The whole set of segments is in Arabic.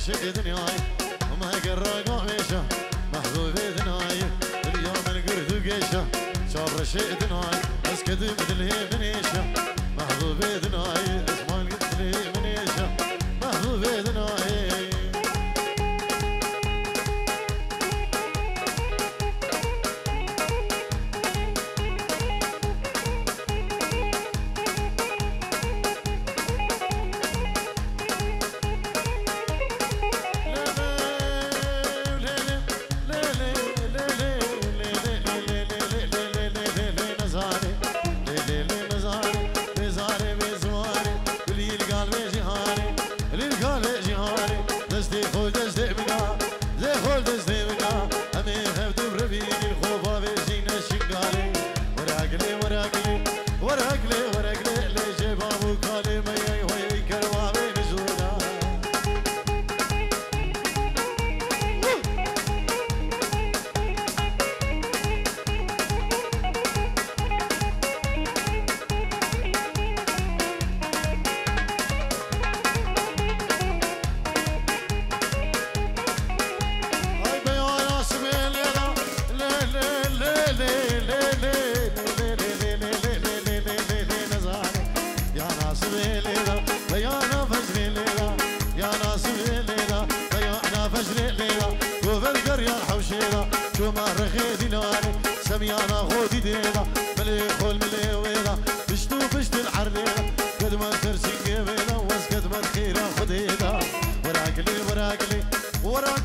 رشق دنياي وما قرق وميشه محبوب دنياي اليوم القرد وقيشه شار رشق دنياي اسكد مثله منيشه محبوب دنياي اسمان قلت لي منيشه محبوب دنياي سميانا غودي دينا ملي خول ملي وينا بشتو بشت العرلينا قد ما ترسي قبينا وز قد ما الخيرا خدينا وراك لي وراك لي وراك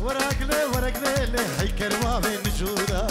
وراك لي وراك لي هيكل ما بين نشودا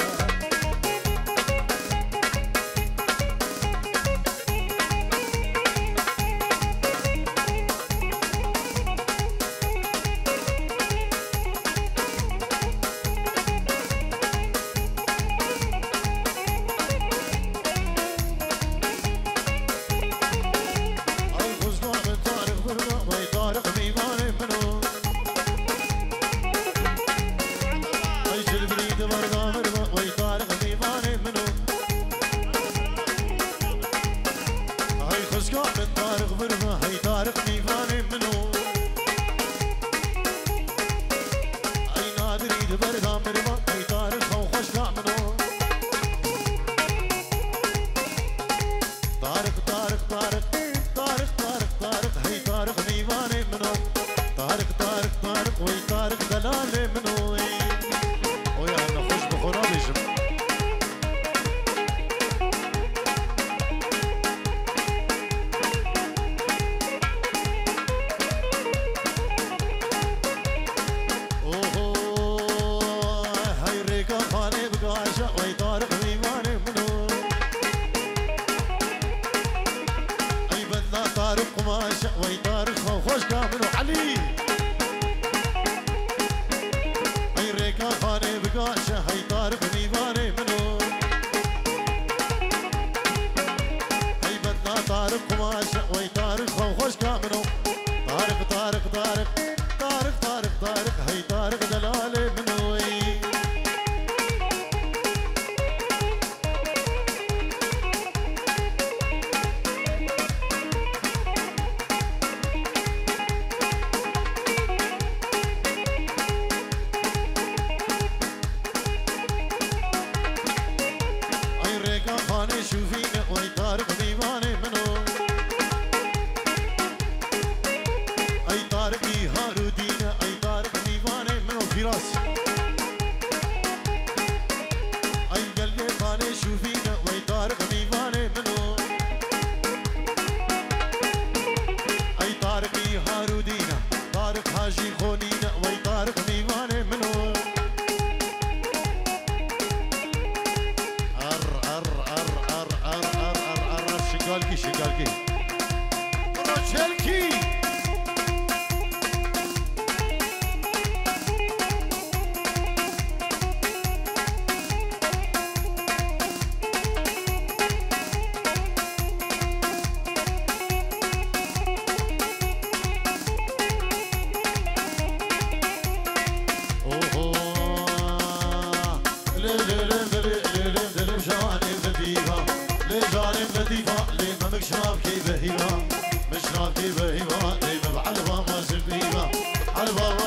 مشراب كيف هيبة دايما بعلبة ما سبيبة علبة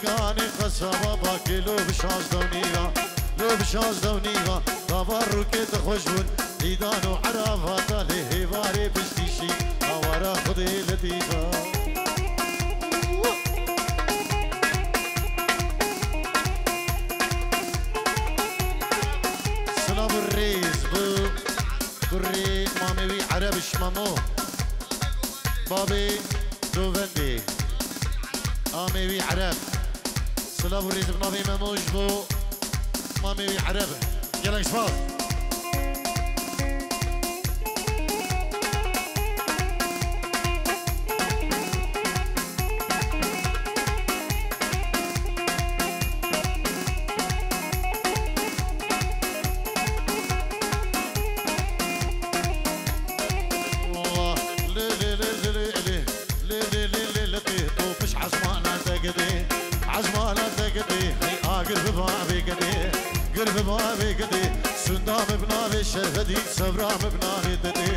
بقاني قصبة باكي لو بشاش دونيغا لو بشاش دونيغا تبركي تخشون إيدان وعرفات ليه باري بشتيشي أورا خدي لطيفة سلام الريز بري مامي وي عربش مامو بابي دوفندي مامي وي عرب سلام الريز بنابي ماموش بو مامي وي عرب يلا شباب سندام بنابي شهدي سبرام بنابي ددي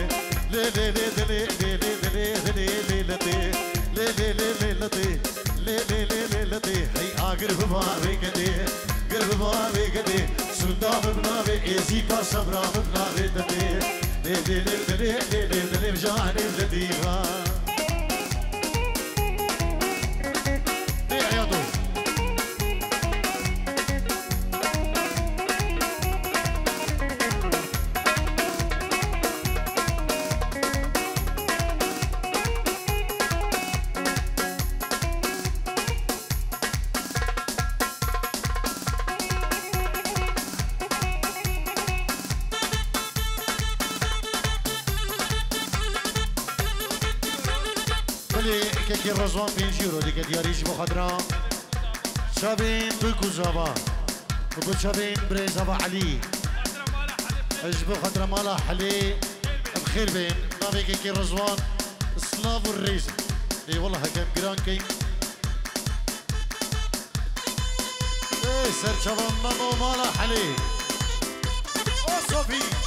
لي لي لي لي لي لي لي لي لي لي لي لي لي لي لي لي هي آگر بنابي كدي قرب بنابي كدي سندام بنابي إيزيكا سبرام بنابي ددي لي لي لي لي لي لي بجاني لديها كي الرزوان بينجيرو ديك دياريش بخضرا شابين بكو زابا بكو شابين بريزابا علي اجبو خضرا مالا حلي بخير بين نابي كي الرزوان سلاف والريز اي والله هكام جران كي اي سر شابان مامو مالا حلي او صوفي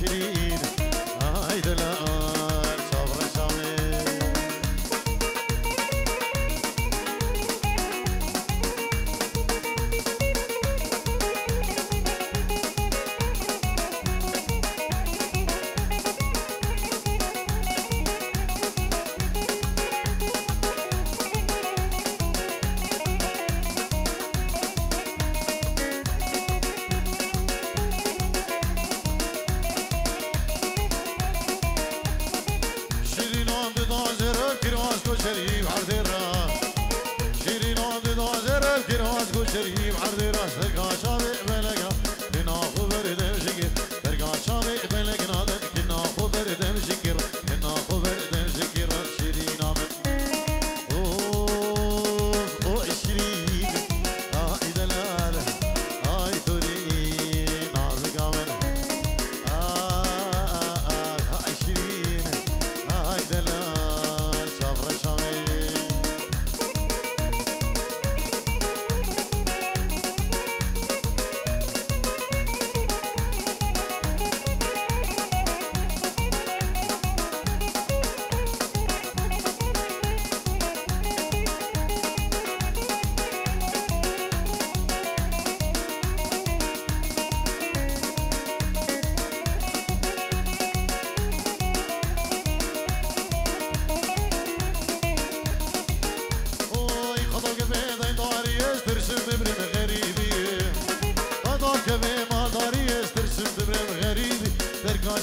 شيرين هاي دلال صبر شامي شريف عرض الراس شيرين عند دازر الكراس كل شريف عرض الراس ترقى شابق بلقنا كنا خبر دم شكر ترقى شابق بلقنا كنا خبر دم شكر كنا خبر دم شكر شيرين عمل اوه شيرين هاي دلال هاي تورين نازك عمل هاي شيرين هاي دلال صبر شامي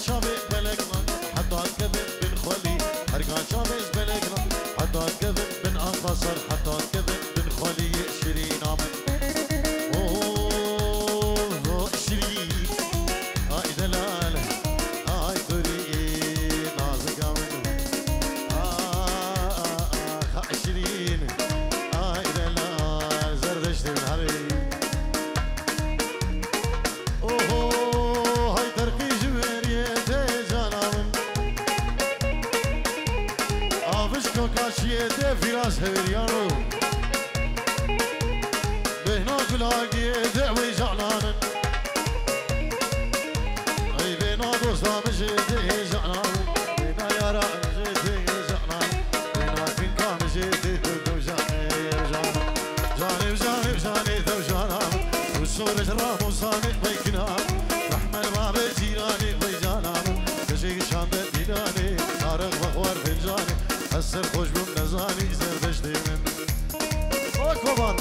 شابق بلقنا حتى كذب بن خولي هرقان شابق بلقنا حتى كذب بن أنقصر حتى كذب بن خولي شيرين عمل اوه شيرين هاي دلال هاي تورين نازك عمل هاي شيرين هاي دلال زردشت من حبيب اوه هاي ترقي كاشيته فراس هريانو بهنا كلاقيته ويجعلان اي بهنا دوستا مشيته جعلان بهنا يارا مشيته جعلان بهنا كنكا مشيته توجعني جاني جاني جاني توجعلان والصورة جرام وصاني بيكنا رحمة الباب جيراني ويجانان تشيك شاندة ديناني تارق بخوار فنجاني هسر خوش بم نزانی زردشتی من کوبان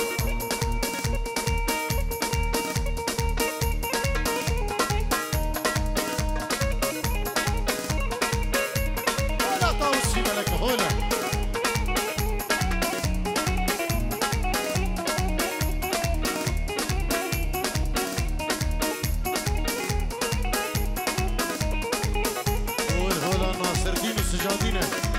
هلا طاوشي ملك هولا هولا ناصر دين السجادينه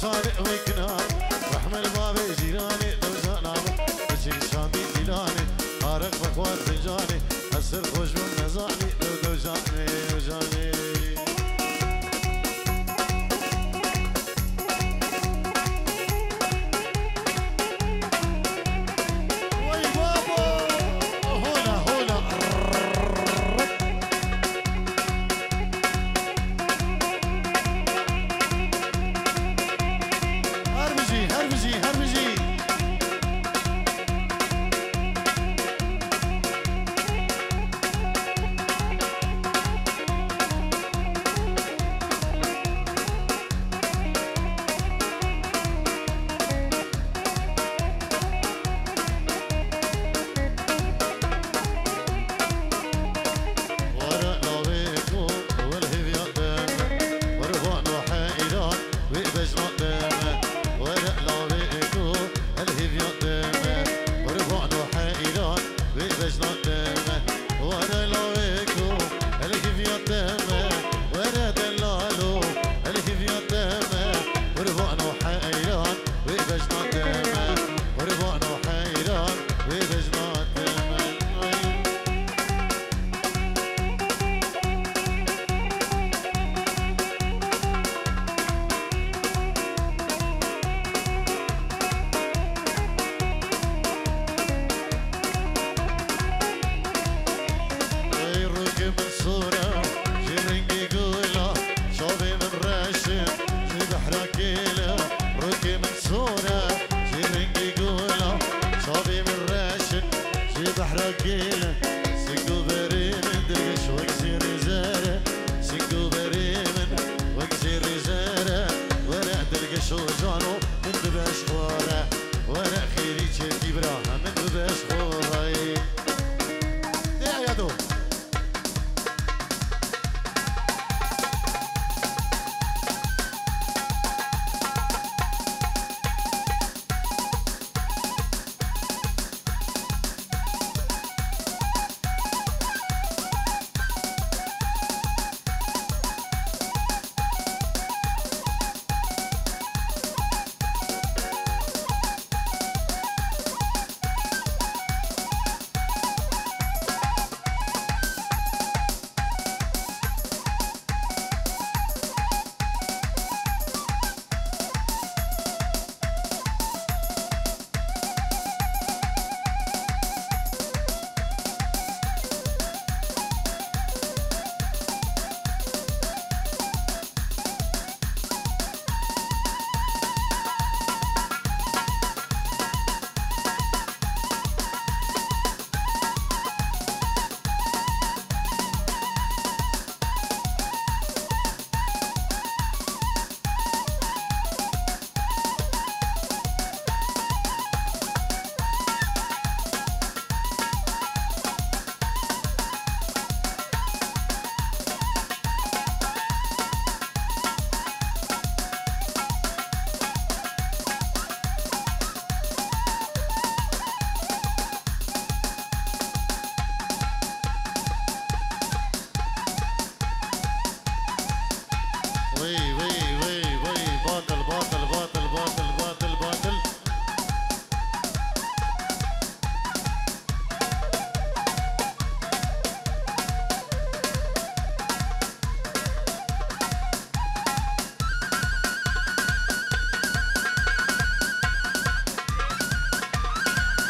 صادق ويكنا رحمة الباب جيراني دوزانا بشيك شاندي ديلاني عارق بخوار فنجاني حسر خوش من نزاني دوزاني وجاني وي بابا هولا هولا هربجي كيل سكو بريمن درقش وكسير زارة سكو بريمن وكسير زارة ورا درقش وجانو من بباش خورة ورا خيري تشكي براها من بباش خورة يا يدو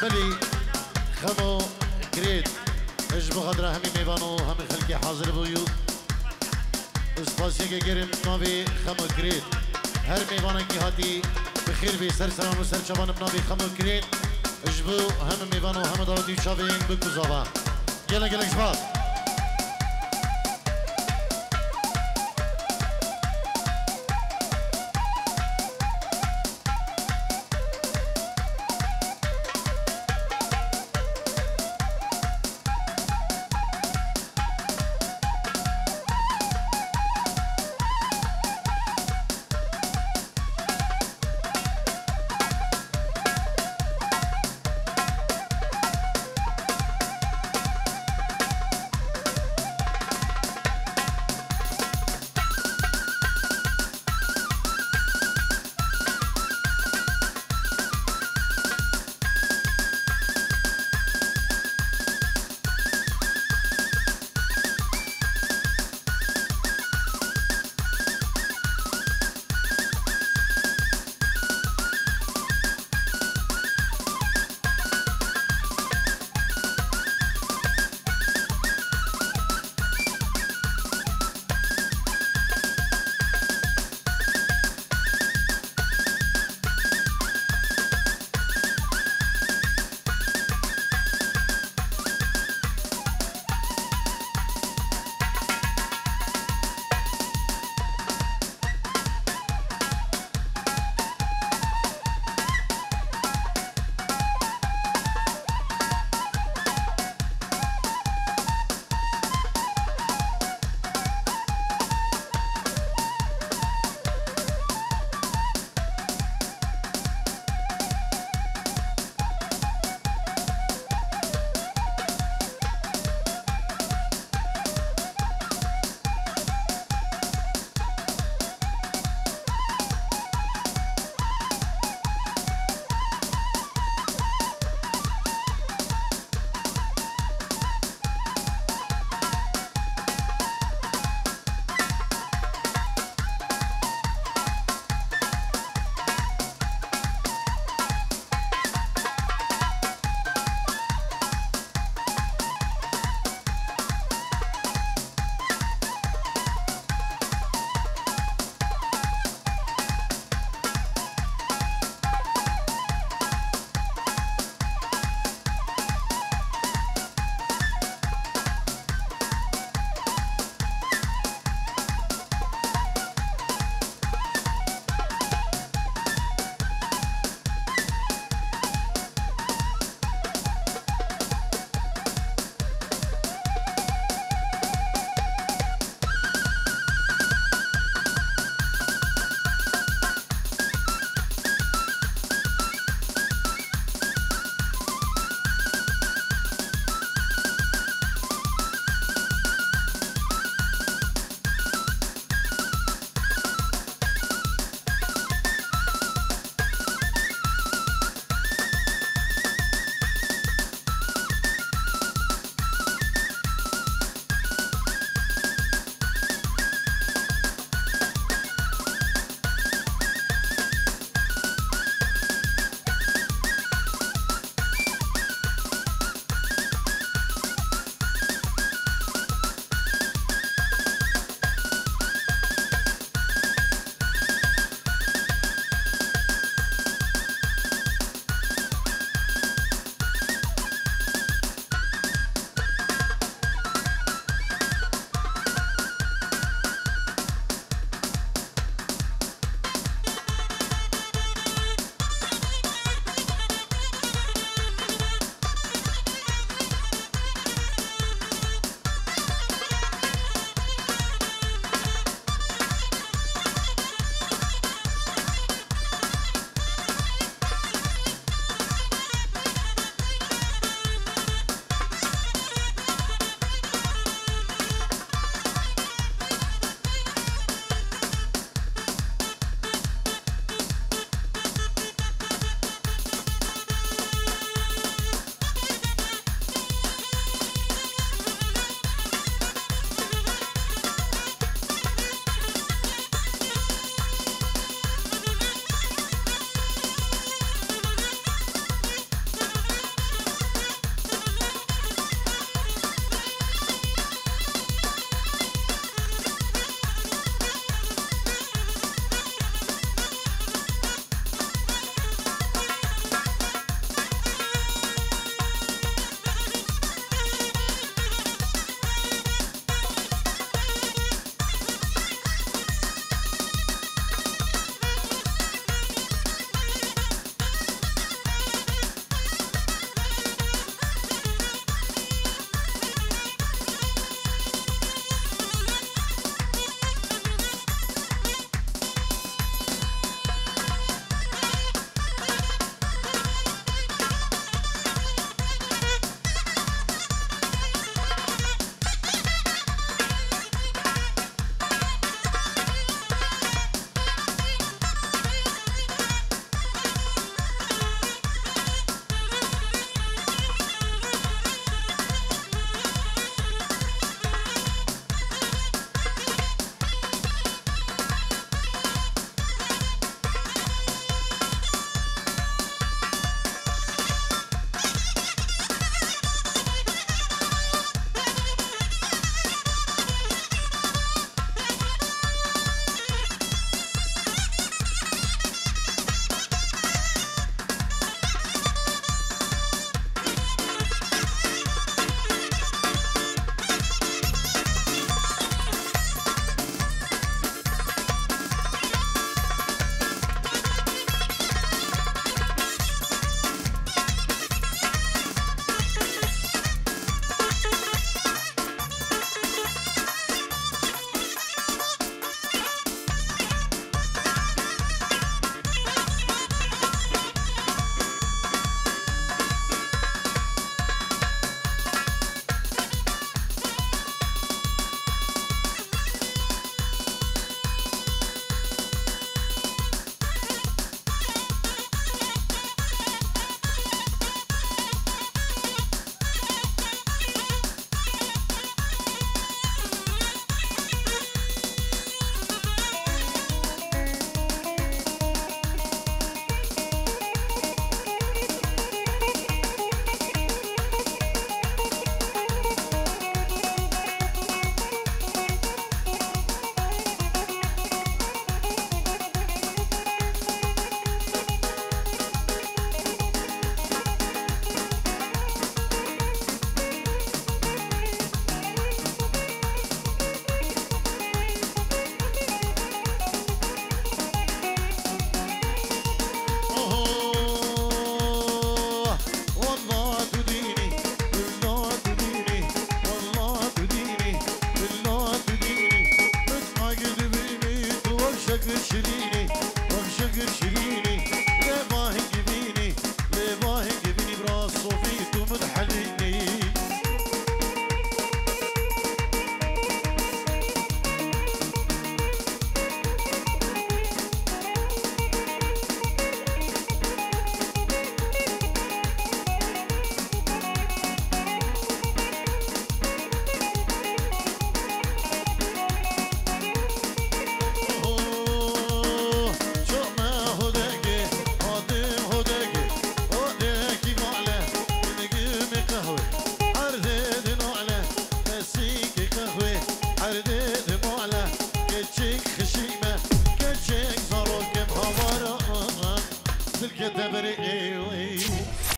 بلي خمو كريت اش بغدرة همي ميبانو همي خلقي حاضر بويو اسباسيا جيرم نابي خمو كريت هر ميبانا كي هاتي بخير بي سر سلام وسر شبان بنابي خمو كريت اجبو هم ميبانو هم داودي شابين بكو زابا يلا جلك شباب